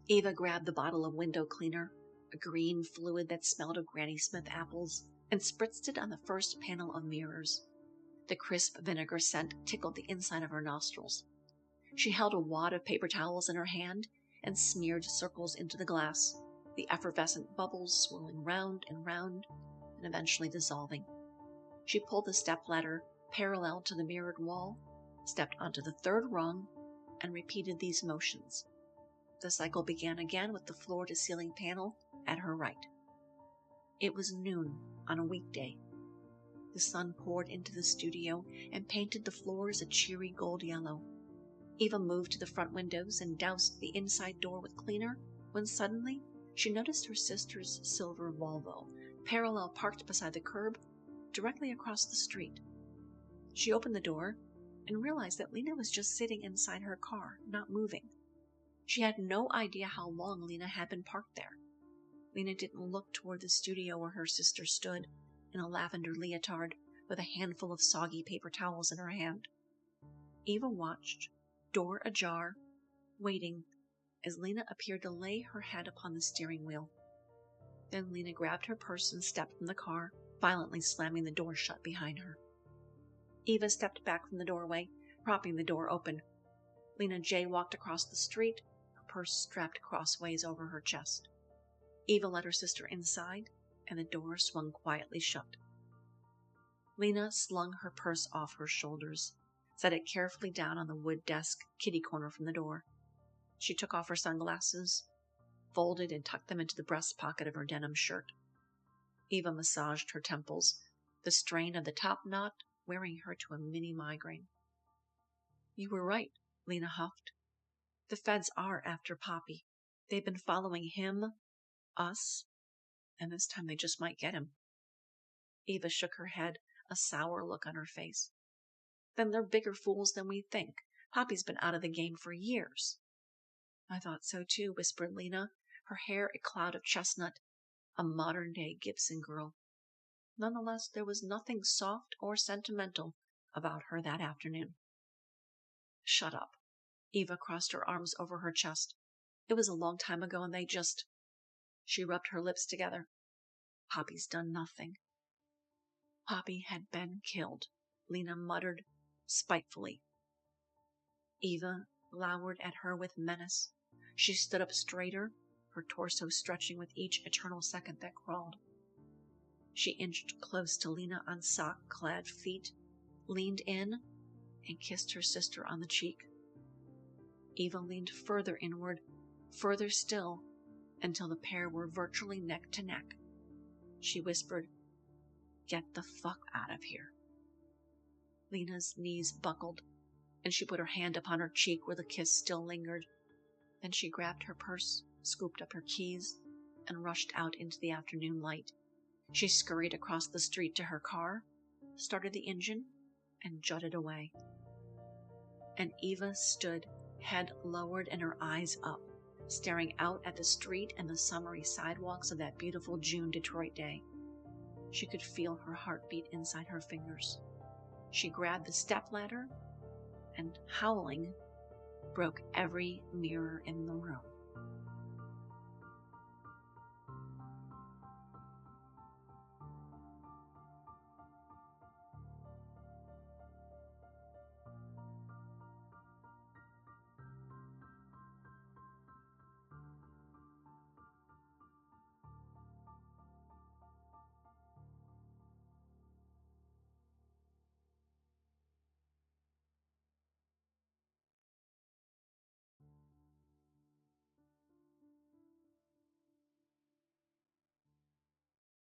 Eva grabbed the bottle of window cleaner, a green fluid that smelled of Granny Smith apples, and spritzed it on the first panel of mirrors. The crisp vinegar scent tickled the inside of her nostrils. She held a wad of paper towels in her hand and smeared circles into the glass, the effervescent bubbles swirling round and round and eventually dissolving. She pulled the stepladder parallel to the mirrored wall, stepped onto the third rung, and repeated these motions. The cycle began again with the floor-to-ceiling panel at her right. It was noon on a weekday. The sun poured into the studio and painted the floors a cheery gold yellow. Eva moved to the front windows and doused the inside door with cleaner when suddenly she noticed her sister's silver Volvo, parallel parked beside the curb, directly across the street. She opened the door and realized that Lena was just sitting inside her car, not moving. She had no idea how long Lena had been parked there. Lena didn't look toward the studio where her sister stood, in a lavender leotard with a handful of soggy paper towels in her hand. Eva watched, door ajar, waiting, as Lena appeared to lay her head upon the steering wheel. Then Lena grabbed her purse and stepped from the car, violently slamming the door shut behind her. Eva stepped back from the doorway, propping the door open. Lena jaywalked across the street, her purse strapped crossways over her chest. Eva led her sister inside, and the door swung quietly shut. Lena slung her purse off her shoulders, set it carefully down on the wood desk kitty corner from the door. She took off her sunglasses, folded and tucked them into the breast pocket of her denim shirt. Eva massaged her temples, the strain of the top knot wearing her to a mini migraine. "You were right," Lena huffed. "The feds are after Poppy. They've been following him, us, and this time they just might get him." Eva shook her head, a sour look on her face. "Then they're bigger fools than we think. Poppy's been out of the game for years." "I thought so too," whispered Lena, her hair a cloud of chestnut, a modern-day Gibson girl. Nonetheless, there was nothing soft or sentimental about her that afternoon. "Shut up." Eva crossed her arms over her chest. "It was a long time ago, and they just..." She rubbed her lips together. "Poppy's done nothing." "Poppy had been killed," Lena muttered spitefully. Eva glowered at her with menace. She stood up straighter, her torso stretching with each eternal second that crawled. She inched close to Lena on sock-clad feet, leaned in, and kissed her sister on the cheek. Eva leaned further inward, further still, until the pair were virtually neck to neck. She whispered, "Get the fuck out of here." Lena's knees buckled, and she put her hand upon her cheek where the kiss still lingered. Then she grabbed her purse, scooped up her keys, and rushed out into the afternoon light. She scurried across the street to her car, started the engine, and jutted away. And Eva stood, head lowered and her eyes up, staring out at the street and the summery sidewalks of that beautiful June Detroit day. She could feel her heartbeat inside her fingers. She grabbed the stepladder and, howling, broke every mirror in the room.